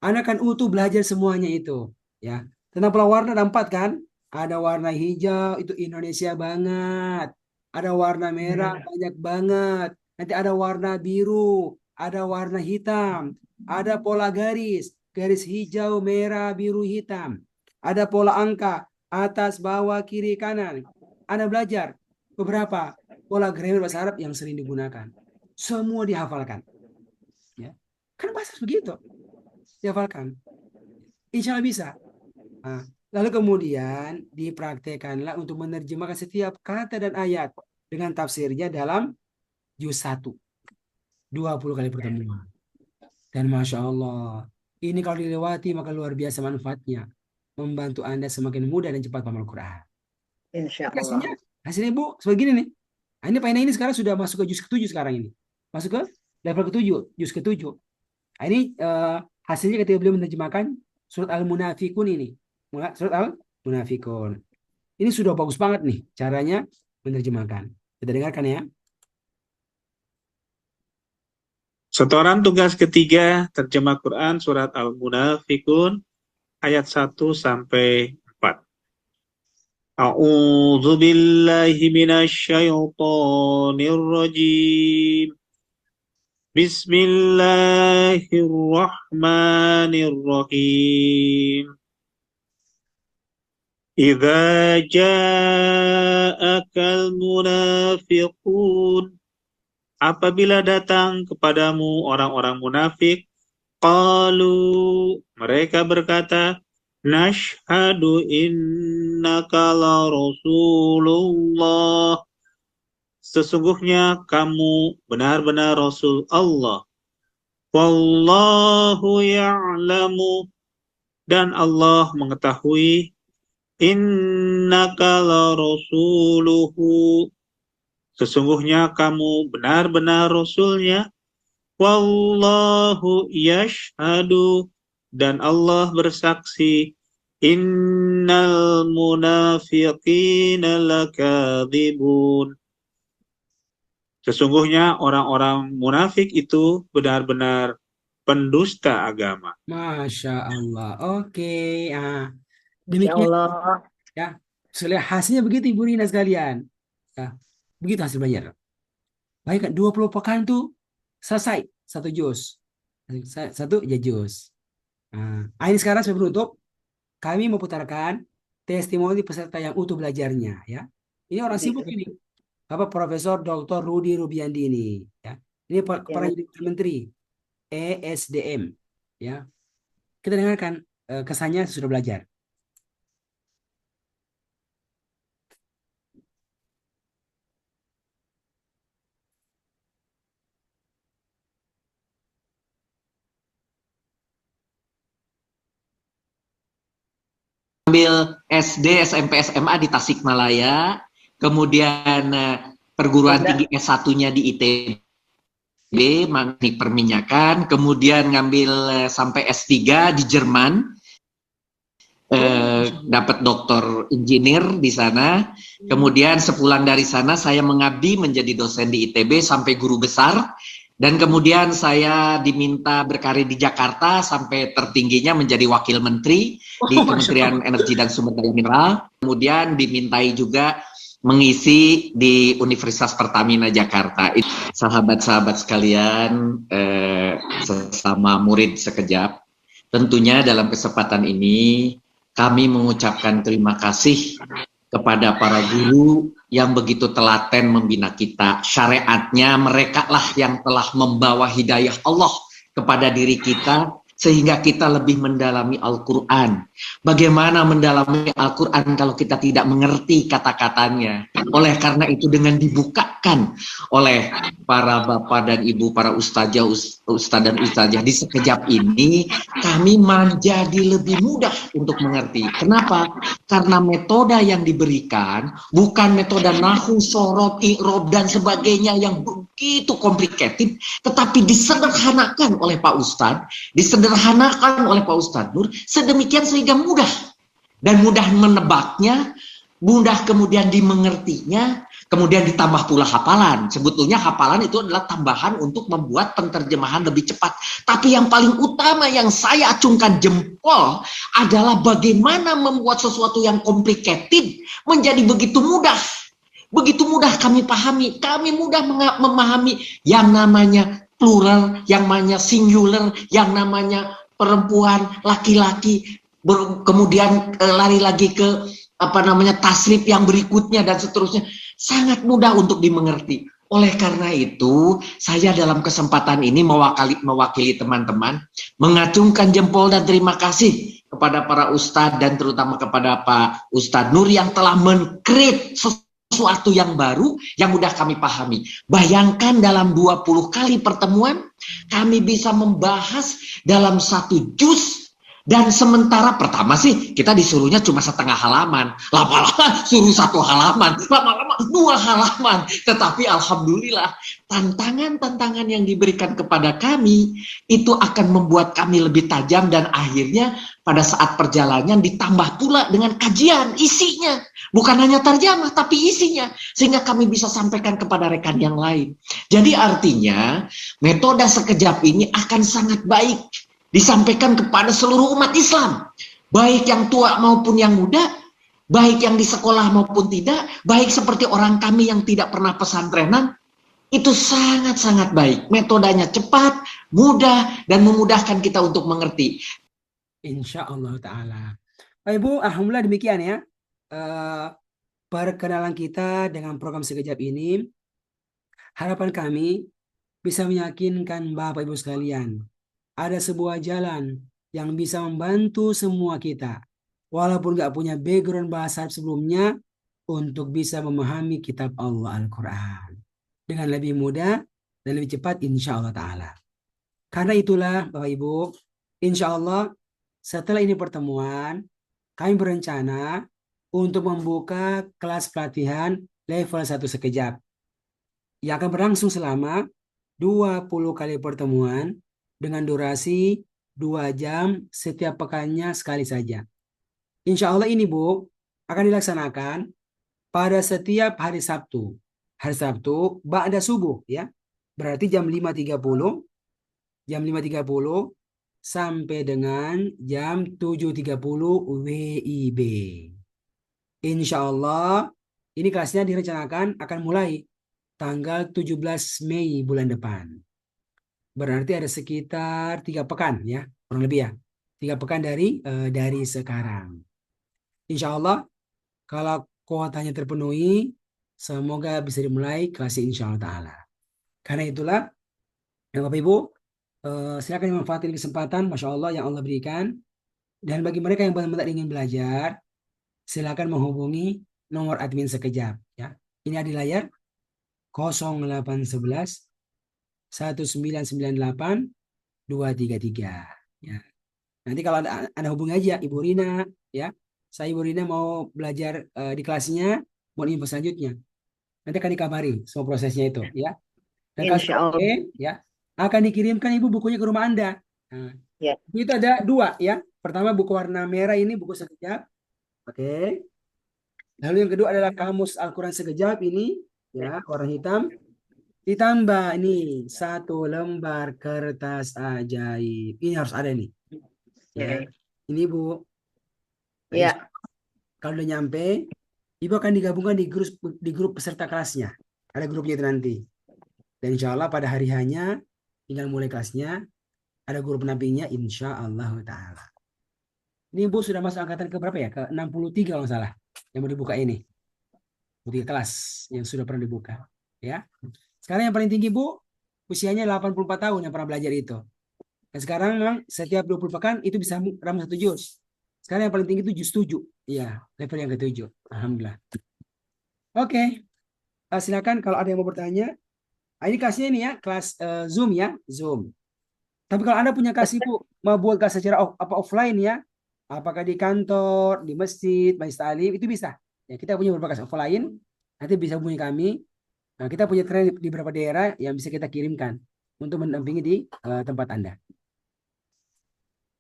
anak akan utuh belajar semuanya itu. Ya, tentang pola warna ada 4 kan? Ada warna hijau, itu Indonesia banget. Ada warna merah, banyak banget. Nanti ada warna biru, ada warna hitam, ada pola garis, garis hijau, merah, biru, hitam. Ada pola angka, atas, bawah, kiri, kanan. Anda belajar beberapa pola grammar bahasa Arab yang sering digunakan. Semua dihafalkan. Ya. Kan bahasa begitu. Dihafalkan. Insya Allah bisa. Nah, lalu kemudian dipraktekanlah untuk menerjemahkan setiap kata dan ayat dengan tafsirnya dalam juz 1. 20 kali pertemuan. Dan Masya Allah, ini kalau dilewati maka luar biasa manfaatnya. Membantu Anda semakin mudah dan cepat paham Al-Quran. Insya Oke, Allah. hasilnya Bu, seperti ini nih. Nah, ini Pak Ina ini sekarang sudah masuk ke juz ke-7 sekarang ini. Masuk ke level ke-7, juz ke-7. Nah, ini hasilnya ketika beliau menerjemahkan surat Al-Munafikun ini. Surat Al-Munafikun. Ini sudah bagus banget nih caranya menerjemahkan. Kita dengarkan ya. Setoran tugas ketiga terjemah Quran surat Al-Munafikun ayat 1 sampai 4. A'udzu billahi minasyaitonir rajim. Bismillahirrahmanirrahim. Idza ja'akal munafiqun, apabila datang kepadamu orang-orang munafik, qalu, mereka berkata, nashhadu innaka la rasulullah, sesungguhnya kamu benar-benar Rasul Allah. Wallahu ya'lamu, dan Allah mengetahui, innaka la rasuluhu, sesungguhnya kamu benar-benar Rasulnya. Wallahu yashhadu, dan Allah bersaksi, innal munafiqina lakadzibun, sesungguhnya orang-orang munafik itu benar-benar pendusta agama. Masya Allah. Oke. Ya Demikian Allah. ya. Hasilnya begitu Ibu Rina sekalian. Ya, begitu hasil belajar. Baik, 20 pekan tuh selesai satu juz. Satu juz. Nah, ini sekarang saya penutup. Kami memutarkan testimoni peserta yang utuh belajarnya ya. Ini orang sibuk ini. Bapak Profesor Dr. Rudy Rubiandi ini ya. Ini para menteri ESDM ya. Kita dengarkan kesannya sudah belajar. Ambil SD, SMP, SMA di Tasikmalaya, kemudian perguruan tinggi S1-nya di ITB, di perminyakan, kemudian ngambil sampai S3 di Jerman, dapat doktor engineer di sana, kemudian sepulang dari sana saya mengabdi menjadi dosen di ITB sampai guru besar, dan kemudian saya diminta berkarir di Jakarta sampai tertingginya menjadi wakil menteri di Kementerian Energi dan Sumber Daya Mineral. Kemudian dimintai juga mengisi di Universitas Pertamina Jakarta. Sahabat-sahabat sekalian, sesama murid sekejap, tentunya dalam kesempatan ini kami mengucapkan terima kasih kepada para guru yang begitu telaten membina kita. Syariatnya mereka lah yang telah membawa hidayah Allah kepada diri kita, sehingga kita lebih mendalami Al-Quran. Bagaimana mendalami Al-Quran kalau kita tidak mengerti kata-katanya? Oleh karena itu, dengan dibukakan oleh para bapak dan ibu, para ustaz dan ustazah di sekejap ini, kami menjadi lebih mudah untuk mengerti. Kenapa? Karena metode yang diberikan bukan metode nahu, sorot, i'rob, dan sebagainya yang begitu complicated, tetapi disederhanakan oleh Pak Ustadz, disederhanakan oleh Pak Ustadz Nur, sedemikian sehingga mudah. Dan mudah menebaknya, mudah kemudian dimengertinya, kemudian ditambah pula hafalan. Sebetulnya hafalan itu adalah tambahan untuk membuat penterjemahan lebih cepat. Tapi yang paling utama yang saya acungkan jempol adalah bagaimana membuat sesuatu yang complicated menjadi begitu mudah. Begitu mudah kami pahami. Kami mudah memahami yang namanya plural, yang namanya singular, yang namanya perempuan, laki-laki, kemudian lari lagi ke tasrif yang berikutnya dan seterusnya. Sangat mudah untuk dimengerti. Oleh karena itu, saya dalam kesempatan ini mewakili teman-teman mengacungkan jempol dan terima kasih kepada para ustadz dan terutama kepada Pak Ustadz Nur yang telah men-create sesuatu yang baru yang mudah kami pahami. Bayangkan dalam 20 kali pertemuan kami bisa membahas dalam satu juz Dan sementara pertama sih kita disuruhnya cuma setengah halaman, lama-lama suruh 1 halaman, lama-lama 2 halaman. Tetapi alhamdulillah tantangan-tantangan yang diberikan kepada kami itu akan membuat kami lebih tajam, dan akhirnya pada saat perjalanan ditambah pula dengan kajian isinya. Bukan hanya terjemah tapi isinya, sehingga kami bisa sampaikan kepada rekan yang lain. Jadi artinya metode sekejap ini akan sangat baik disampaikan kepada seluruh umat Islam, baik yang tua maupun yang muda, baik yang di sekolah maupun tidak, baik seperti orang kami yang tidak pernah pesantrenan. Itu sangat-sangat baik. Metodenya cepat, mudah, dan memudahkan kita untuk mengerti. Insya Allah Ta'ala. Baik Ibu, alhamdulillah demikian ya. Perkenalan kita dengan program Sekejap ini. Harapan kami bisa meyakinkan Bapak Ibu sekalian, ada sebuah jalan yang bisa membantu semua kita, walaupun gak punya background bahasa Arab sebelumnya, untuk bisa memahami kitab Allah Al-Quran dengan lebih mudah dan lebih cepat insya Allah Ta'ala. Karena itulah Bapak Ibu, insya Allah setelah ini pertemuan, kami berencana untuk membuka kelas pelatihan level 1 sekejap yang akan berlangsung selama 20 kali pertemuan dengan durasi 2 jam setiap pekannya sekali saja. Insya Allah ini Bu akan dilaksanakan pada setiap hari Sabtu. Hari Sabtu ba'da subuh ya. Berarti jam 5.30 sampai dengan jam 7.30 WIB. Insya Allah ini kelasnya direncanakan akan mulai tanggal 17 Mei bulan depan. Berarti ada sekitar 3 pekan ya, kurang lebih ya. 3 pekan dari sekarang. Insya Allah kalau kuotanya terpenuhi, semoga bisa dimulai kelas insya Allah Ta'ala. Karena itulah ya Bapak Ibu, silakan memanfaatkan kesempatan Masya Allah yang Allah berikan. Dan bagi mereka yang benar-benar ingin belajar, silakan menghubungi nomor admin Sekejap ya. Ini ada di layar 0811 1998 233 ya. Nanti kalau ada hubungi aja Ibu Rina ya. Saya Ibu Rina mau belajar di kelasnya, mau info selanjutnya. Nanti akan dikabari semua prosesnya itu ya. Dan kalau Insya Allah. ya akan dikirimkan Ibu bukunya ke rumah Anda. Nah, Ya. itu ada 2 ya. Pertama buku warna merah ini buku Sekejap. Oke. Lalu yang kedua adalah kamus Al-Quran Sekejap ini ya, warna hitam. Ditambah ini 1 lembar kertas ajaib. Ini harus ada nih. Ya. Ini Bu. Ya. Kalau udah nyampe, Ibu akan digabungkan di grup peserta kelasnya. Ada grupnya itu nanti. Dan insya Allah pada hari hanya tinggal mulai kelasnya. Ada guru pendampingnya insya Allah Ta'ala. Ini Bu sudah masuk angkatan ke berapa ya? Ke 63 kalau nggak salah. Yang mau dibuka ini. 3 kelas yang sudah pernah dibuka. Ya. Sekarang yang paling tinggi Bu, usianya 84 tahun yang pernah belajar itu. Dan sekarang memang setiap 20 pekan itu bisa ramu 1 juz. Sekarang yang paling tinggi itu juz 7. Iya, level yang ke-7. Alhamdulillah. Oke. Silakan kalau ada yang mau bertanya. Ini kelasnya ini ya, kelas Zoom ya, Zoom. Tapi kalau Anda punya kelas Ibu, mau buat kelas secara offline ya, apakah di kantor, di masjid, majelis taklim, itu bisa. Ya, kita punya beberapa kelas offline, nanti bisa hubungi kami. Nah, kita punya trainer di beberapa daerah yang bisa kita kirimkan untuk mendampingi di tempat Anda.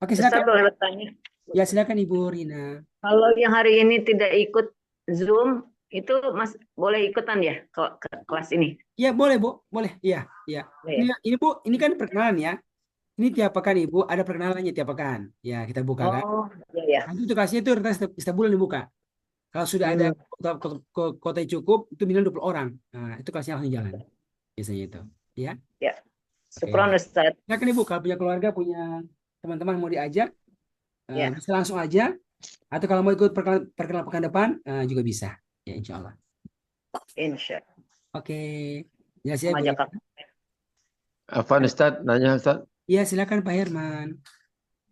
Oke, Ustaz silakan. boleh bertanya? Ya, silakan Ibu Rina. Kalau yang hari ini tidak ikut Zoom, itu Mas boleh ikutan ya ke kelas ini? Ya, boleh Bu, boleh. Iya, iya. Boleh. Ini Bu, ini kan perkenalan ya. Ini tiap pekan Ibu, ada perkenalannya tiap pekan. Ya, kita buka kan. Oh, iya ya. Nanti itu kelasnya itu setiap bulan dibuka. Kalau sudah ada kota yang cukup, itu minimal 20 orang. Nah, itu kelasnya langsung jalan. Biasanya itu. Ya. Ya. Syukran Ustaz. Silakan Ibu, kalau punya keluarga, punya teman-teman mau diajak, Ya. bisa langsung aja. Atau kalau mau ikut perkenalan pekan depan, juga bisa. Ya, insya Allah. Insya. Oke. Ya, siap. Mengajak aku. Afwan Ustaz, nanya Ustaz. Iya, silakan Pak Herman.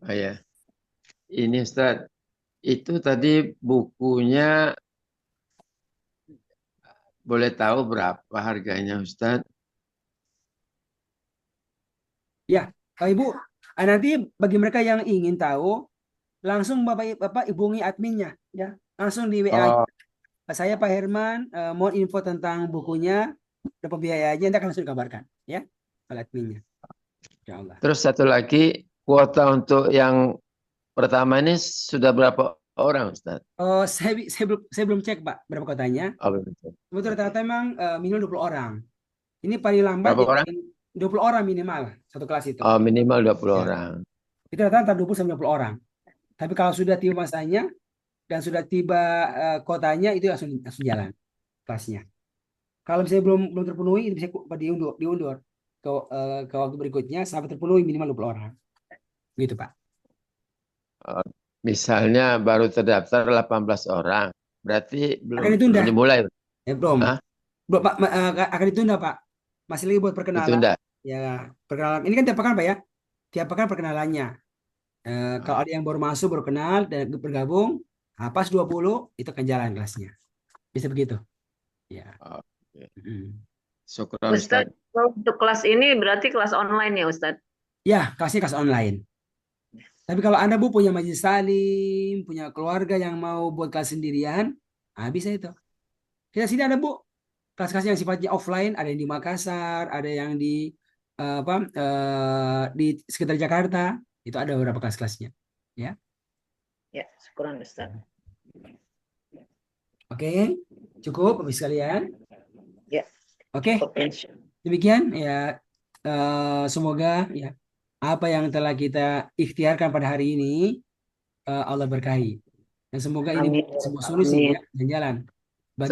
Oh ya. Ini Ustaz, itu tadi bukunya boleh tahu berapa harganya Ustaz? Ya, Pak Ibu, nanti bagi mereka yang ingin tahu, langsung Bapak hubungi adminnya ya. Langsung di WA aja. Oh, Saya Pak Herman mau info tentang bukunya, ada pembiayaannya, nanti akan langsung dikabarkan ya oleh adminnya. Insya Allah. terus satu lagi, kuota untuk yang pertama ini sudah berapa orang, Ustaz? Oh, saya belum cek Pak berapa kotanya. Oh, belum. Betul rata-rata memang minimal 20 orang. Ini paling lambat Berapa orang? 20 orang minimal satu kelas itu. Oh, minimal 20 Ya. orang. Itu rata-rata 20 sampai 20 orang. Tapi kalau sudah tiba masanya dan sudah tiba kotanya itu langsung jalan kelasnya. Kalau misalnya belum terpenuhi itu bisa diundur ke waktu berikutnya sampai terpenuhi minimal 20 orang. Gitu Pak. Oh, misalnya baru terdaftar 18 orang, berarti Akan ditunda. belum dimulai. Belum. Hah? Belum, Pak, akan ditunda Pak. Masih lagi buat perkenalan. Ditunda. Ya, perkenalan. Ini kan tiap pekan Pak ya. Tiap pekan perkenalannya. Kalau ada yang baru masuk, baru kenal dan bergabung, pas 20 itu akan jalan kelasnya. Bisa begitu. Ya. Oke. Mm. Syukran, Ustadz, Ustaz. kalau untuk kelas ini berarti kelas online ya Ustadz? Ya, kelasnya kelas online. Tapi kalau Anda Bu punya majelis salim, punya keluarga yang mau buat kelas sendirian, bisa itu. Kita sini ada Bu kelas-kelas yang sifatnya offline, ada yang di Makassar, ada yang di di sekitar Jakarta, itu ada beberapa kelas-kelasnya. Ya. Ya, syukuran Ustadz. Oke, cukup Bapak sekalian. Ya. Oke, demikian ya. Semoga ya apa yang telah kita ikhtiarkan pada hari ini Allah berkahi. Dan semoga ini Amin. sebuah solusi Amin. ya dan jalan. Bagi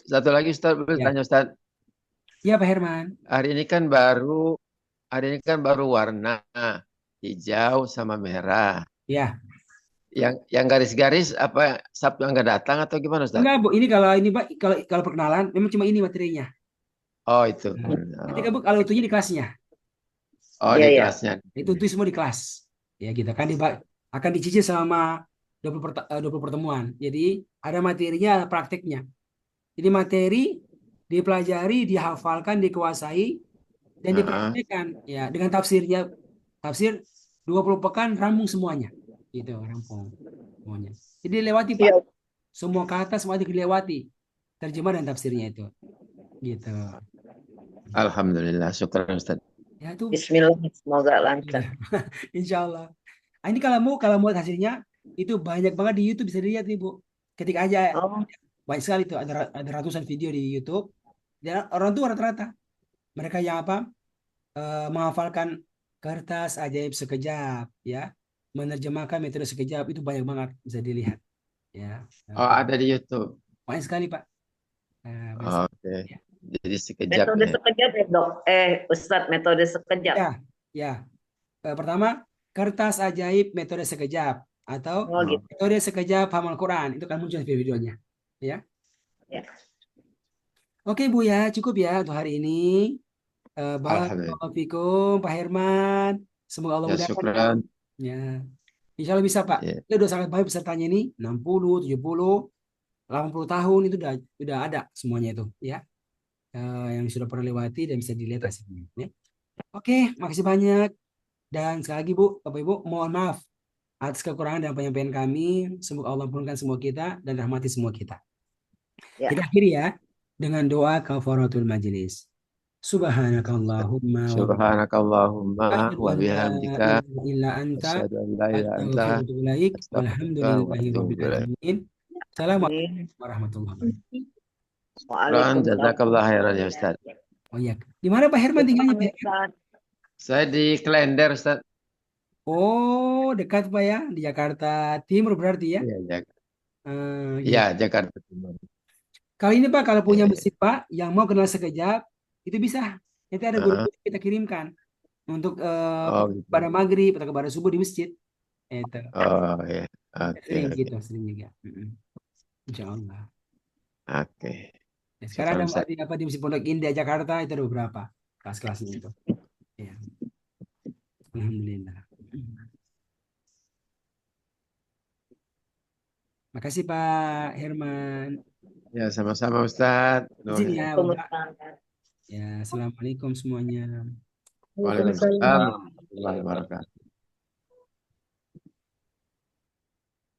Satu lagi Ustaz, boleh Ya. tanya Ustaz. Ya Pak Herman. Hari ini kan baru warna hijau sama merah. Ya. Yang garis-garis apa Sabtu yang nggak datang atau gimana Ustaz? Enggak Bu, ini Pak kalau perkenalan memang cuma ini materinya. Oh, itu. Ketika Bu kalau itunya di kelasnya. Oh, Iya, di iya. kelasnya. Itu semua di kelas. Ya gitu kan akan dicicil selama 20 pertemuan. Jadi ada materinya, ada prakteknya. Jadi materi dipelajari, dihafalkan, dikuasai dan dipraktekkan ya dengan tafsirnya. Tafsir 20 pekan rampung semuanya. Gitu, rampung semuanya. Jadi dilewati Pak. Iya. Semua kata semua dilewati. Terjemah dan tafsirnya itu. Gitu. Alhamdulillah, syukur Ustaz. Ya itu Bismillah, semoga lancar. insya Allah. Ini kalau mau hasilnya itu banyak banget di YouTube bisa dilihat nih Bu. Ketik aja Oh, banyak sekali tuh ada ratusan video di YouTube. Dan orang tua rata-rata mereka yang menghafalkan kertas ajaib sekejap ya, menerjemahkan metode sekejap itu banyak banget bisa dilihat ya. Oh, ada di YouTube. Banyak sekali Pak. Banyak Oke. ya. Jadi sekejap metode ya. sekejap ya Dok? Ustadz, metode sekejap. Ya. Pertama kertas ajaib metode sekejap atau Oh, gitu. metode sekejap hafal Quran itu kan muncul di videonya ya. Ya. Oke Bu ya, cukup ya untuk hari ini. Alhamdulillah. Barakallahu fikum Pak Herman. Semoga Allah Ya, mudahkan. syukran. Ya. Insya Allah bisa Pak. Ya. Itu udah sangat baik pesertanya ini 60, 70, 80 tahun itu udah ada semuanya itu ya. Yang sudah pernah lewati dan bisa dilihat hasilnya ya. Oke, makasih banyak. Dan sekali lagi Bu, Bapak Ibu, mohon maaf atas kekurangan dan penyampaian kami. Semoga Allah ampunkan semua kita dan rahmati semua kita. Ya. Kita akhiri ya dengan doa kafaratul majelis. Subhanakallahumma Subhanakallahumma wa bihamdika illa anta asyhadu an la ilaha illa anta astaghfiruka wa atubu ilaik. astaghfiruka wa Walhamdulillahi atubu rabbil ilaik. alamin. Assalamualaikum warahmatullahi wabarakatuh. Syukran, jazakallah khairan ya Ustaz. Oh iya. Di mana Pak Herman tinggalnya Pak? Ustadz. Saya di Klender Ustaz. Oh, dekat Pak ya, di Jakarta Timur berarti ya. Iya, Gitu. iya, Jakarta Timur. Kali ini Pak, kalau punya Iya. masjid Pak yang mau kenal sekejap, itu bisa. Nanti ada guru kita kirimkan untuk Oh, gitu. pada maghrib atau pada subuh di masjid. Itu. Oh, ya. Sering Oke, gitu, sering juga. Insya Allah. oke. Ya, sekarang Syukran, ada di Masjid Pondok Indah Jakarta itu ada beberapa kelas-kelasnya itu. Ya. Alhamdulillah. Makasih Pak Herman. Ya, sama-sama Ustaz. Izin ya, Assalamualaikum, Bapak. Ustadz. Ya, assalamualaikum semuanya. Waalaikumsalam warahmatullahi wabarakatuh.